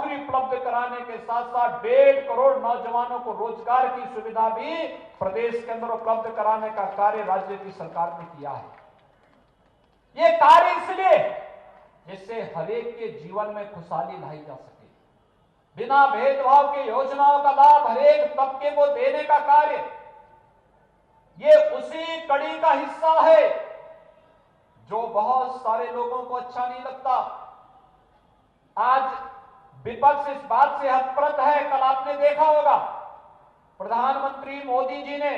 नौकरी उपलब्ध कराने के साथ साथ 1.5 करोड़ नौजवानों को रोजगार की सुविधा भी प्रदेश के अंदर उपलब्ध कराने का कार्य राज्य की सरकार ने किया है। ये कार्य इसलिए जिससे हरेक के जीवन में खुशहाली लाई जा सके, बिना भेदभाव के योजनाओं का लाभ हरेक तबके को देने का कार्य, ये उसी कड़ी का हिस्सा है जो बहुत सारे लोगों को अच्छा नहीं लगता। आज विपक्ष इस बात से हतप्रत है। कल आपने देखा होगा प्रधानमंत्री मोदी जी ने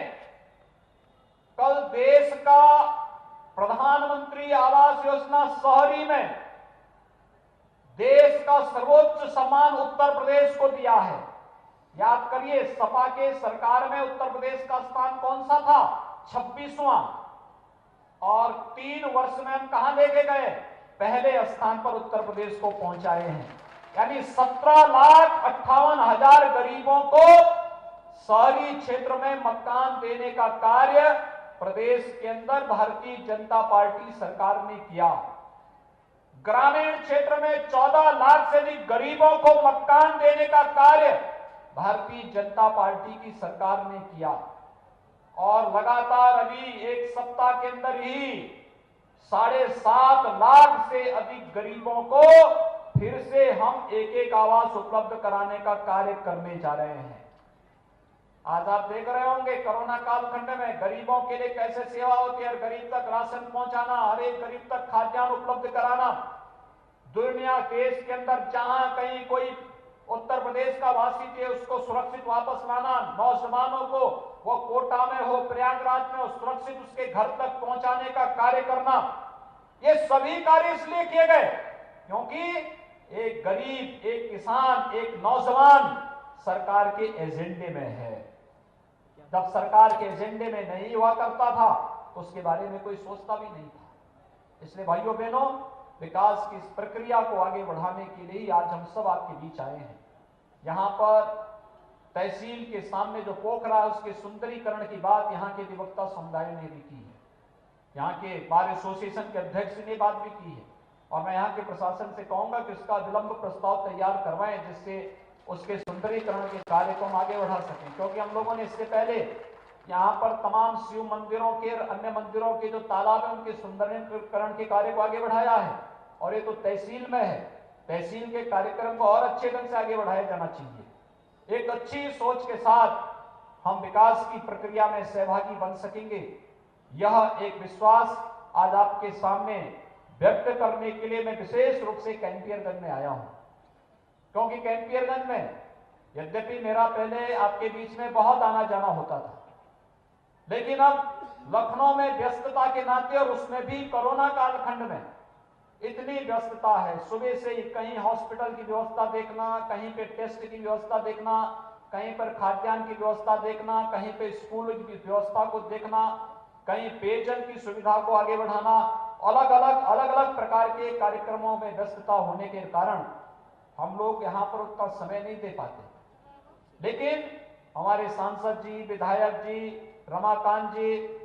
कल देश का प्रधानमंत्री आवास योजना शहरी में देश का सर्वोच्च सम्मान उत्तर प्रदेश को दिया है। याद करिए, सपा के सरकार में उत्तर प्रदेश का स्थान कौन सा था? 26वां। और 3 वर्ष में हम कहां लेके गए? पहले स्थान पर उत्तर प्रदेश को पहुंचाए हैं। यानी 17,58,000 गरीबों को शहरी क्षेत्र में मकान देने का कार्य प्रदेश के अंदर भारतीय जनता पार्टी सरकार ने किया। ग्रामीण क्षेत्र में 14 लाख से अधिक गरीबों को मकान देने का कार्य भारतीय जनता पार्टी की सरकार ने किया। और लगातार अभी एक सप्ताह के अंदर ही 7.5 लाख से अधिक गरीबों को फिर से हम एक आवास उपलब्ध कराने का कार्य करने जा रहे हैं। आज आप देख रहे होंगे कोरोना कालखंड में गरीबों के लिए कैसे सेवा होती है। गरीब तक राशन पहुंचाना, हर एक गरीब तक खाद्यान्न उपलब्ध कराना। दुनिया देश के अंदर जहां कहीं कोई उत्तर प्रदेश का वासी थे उसको सुरक्षित वापस लाना, नौजवानों को वो कोटा में हो, प्रयागराज में हो, सुरक्षित उसके घर तक पहुंचाने का कार्य करना, ये सभी कार्य इसलिए किए गए क्योंकि एक गरीब, एक किसान, एक नौजवान सरकार के एजेंडे में है। जब सरकार के एजेंडे में नहीं हुआ करता था तो उसके बारे में कोई सोचता भी नहीं था। इसलिए भाइयों बहनों, विकास की इस प्रक्रिया को आगे बढ़ाने के लिए आज हम सब आपके बीच आए हैं। यहाँ पर तहसील के सामने जो पोखरा है उसके सुंदरीकरण की बात यहाँ के अधिवक्ता समुदाय ने भी की है, यहाँ के बार एसोसिएशन के अध्यक्ष ने बात भी की है। और मैं यहाँ के प्रशासन से कहूंगा कि उसका विलंब प्रस्ताव तैयार करवाएं जिससे उसके सुंदरीकरण के कार्य को हम आगे बढ़ा सकें। क्योंकि हम लोगों ने इससे पहले यहाँ पर तमाम शिव मंदिरों के, अन्य मंदिरों के जो तालाब है उनके सुंदरीकरण के कार्य को आगे बढ़ाया है। और ये तो तहसील में है, तहसील के कार्यक्रम को और अच्छे ढंग से आगे बढ़ाया जाना चाहिए। एक अच्छी सोच के साथ हम विकास की प्रक्रिया में सहभागी बन सकेंगे, यह एक विश्वास आज आपके सामने व्यक्त करने के लिए मैं विशेष रूप से कैंपियरगंज में आया हूं। क्योंकि कैंपियरगंज में यद्यपि मेरा पहले आपके बीच में बहुत आना जाना होता था, लेकिन अब लखनऊ में व्यस्तता के नाते और उसमें भी कोरोना कालखंड में इतनी व्यस्तता है, सुबह से ही कहीं हॉस्पिटल की व्यवस्था देखना, कहीं पे टेस्ट की व्यवस्था देखना, कहीं पर खाद्यान्न की व्यवस्था देखना, कहीं पे स्कूल की व्यवस्था को देखना, कहीं पेयजल की सुविधा को आगे बढ़ाना, अलग अलग प्रकार के कार्यक्रमों में व्यस्तता होने के कारण हम लोग यहाँ पर उतना समय नहीं दे पाते। लेकिन हमारे सांसद जी, विधायक जी, रमाकांत जी,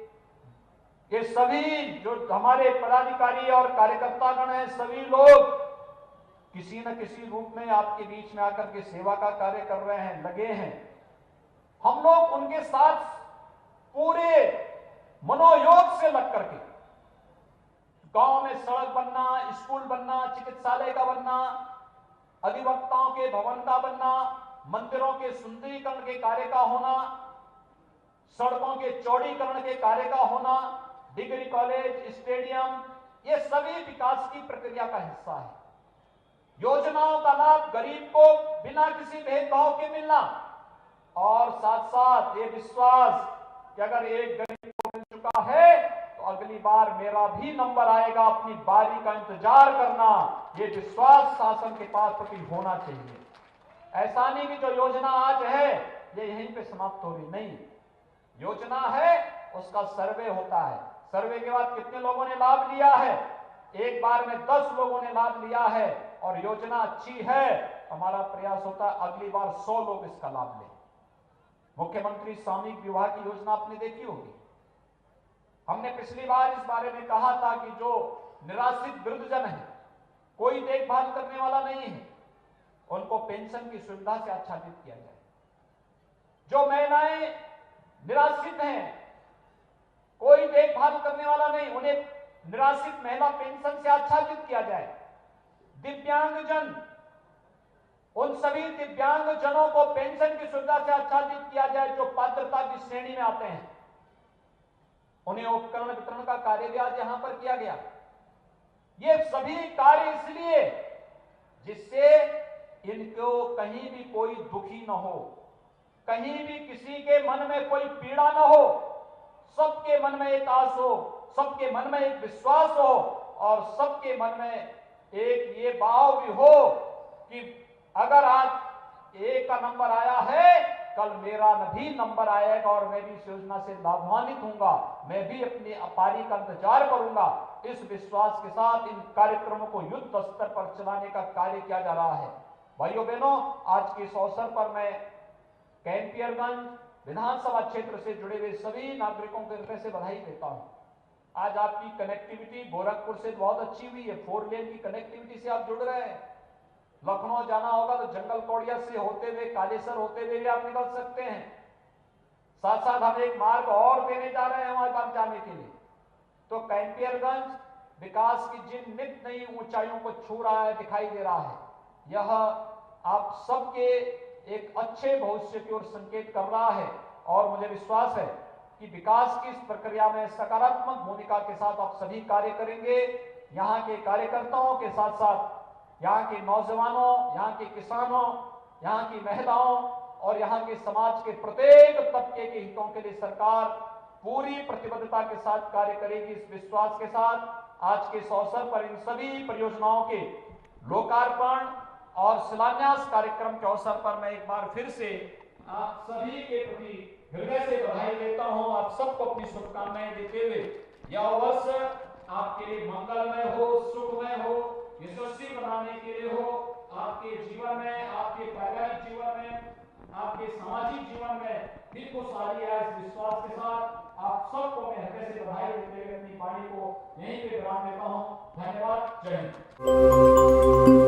ये सभी जो हमारे पदाधिकारी और कार्यकर्तागण हैं, सभी लोग किसी न किसी रूप में आपके बीच में आकर के सेवा का कार्य कर रहे हैं, लगे हैं। हम लोग उनके साथ पूरे मनोयोग से लग करके गांव में सड़क बनना, स्कूल बनना, चिकित्सालय का बनना, अधिवक्ताओं के भवन का बनना, मंदिरों के सुंदरीकरण के कार्य का होना, सड़कों के चौड़ीकरण के कार्य का होना, डिग्री कॉलेज, स्टेडियम, ये सभी विकास की प्रक्रिया का हिस्सा है। योजनाओं का लाभ गरीब को बिना किसी भेदभाव के मिलना, और साथ साथ ये विश्वास कि अगर एक गरीब को मिल चुका है तो अगली बार मेरा भी नंबर आएगा, अपनी बारी का इंतजार करना, ये विश्वास शासन के पास प्रति होना चाहिए। ऐसा नहीं कि जो योजना आज है ये यहीं पे समाप्त हो रही, नहीं, योजना है उसका सर्वे होता है, सर्वे के बाद कितने लोगों ने लाभ लिया है, एक बार में 10 लोगों ने लाभ लिया है और योजना अच्छी है, हमारा प्रयास होता है अगली बार 100 लोग इसका लाभ लें। मुख्यमंत्री सामूहिक विवाह की योजना आपने देखी होगी। हमने पिछली बार इस बारे में कहा था कि जो निराश्रित वृद्धजन है, कोई देखभाल करने वाला नहीं है, उनको पेंशन की सुविधा से आच्छादित किया जाए। जो महिलाएं निराश्रित हैं, कोई देखभाल करने वाला नहीं, उन्हें निराश्रित महिला पेंशन से आच्छादित किया जाए। दिव्यांगजन, उन सभी दिव्यांगजनों को पेंशन की सुविधा से आच्छादित किया जाए जो पात्रता की श्रेणी में आते हैं। उन्हें उपकरण वितरण का कार्य भी आज यहां पर किया गया। ये सभी कार्य इसलिए जिससे इनको कहीं भी कोई दुखी न हो, कहीं भी किसी के मन में कोई पीड़ा न हो, सबके मन में एक आस हो, सबके मन में एक विश्वास हो और सबके मन में एक ये भाव भी हो कि अगर आज एक का नंबर आया है, कल मेरा भी नंबर आएगा और मैं भी इस योजना से लाभान्वित होऊंगा, मैं भी अपनी पारी का इंतजार करूंगा। इस विश्वास के साथ इन कार्यक्रमों को युद्ध स्तर पर चलाने का कार्य किया जा रहा है। भाइयों बहनों, आज के इस अवसर पर मैं कैंपियरगंज विधानसभा क्षेत्र से जुड़े हुए सभी नागरिकों के हृदय से बधाई देता हूं। आज आपकी कनेक्टिविटी गोरखपुर से बहुत अच्छी हुई है, 4 लेन की कनेक्टिविटी से आप जुड़ रहे हैं। लखनऊ जाना होगा तो जंगल कौड़िया से होते हुए कालेसर होते हुए भी आप निकल सकते हैं। साथ साथ हम एक मार्ग और देने जा रहे हैं हमारे पास जाने के लिए। तो कैंपियरगंज विकास की जिन नित नई ऊंचाइयों को छू रहा है, दिखाई दे रहा है, यह आप सबके एक अच्छे भविष्य की ओर संकेत कर रहा है और मुझे विश्वास है कि विकास की इस प्रक्रिया में सकारात्मक भूमिका के साथ आप सभी कार्य करेंगे। यहाँ के कार्यकर्ताओं के साथ साथ यहाँ के नौजवानों, यहाँ के किसानों, यहाँ की महिलाओं और यहाँ के समाज के प्रत्येक तबके के हितों के लिए सरकार पूरी प्रतिबद्धता के साथ कार्य करेगी। इस विश्वास के साथ आज के इस अवसर पर इन सभी परियोजनाओं के लोकार्पण और शिलान्यास कार्यक्रम के अवसर पर मैं एक बार फिर से आप सभी के प्रति हृदय से बधाई देता हूं। आप सबको अपनी शुभकामनाएं देते हुए यह वर्ष आपके लिए मंगलमय हो, सुखमय हो, यशस्वी बनाने के लिए हो, आपके जीवन में, आपके पारिवारिक जीवन में, आपके सामाजिक जीवन में भी खुशहाली है। इस विश्वास के साथ आप सबको मैं हृदय से बधाई देते हुए अपनी वाणी को यहीं पे विराम देता हूं। धन्यवाद। जय हिंद।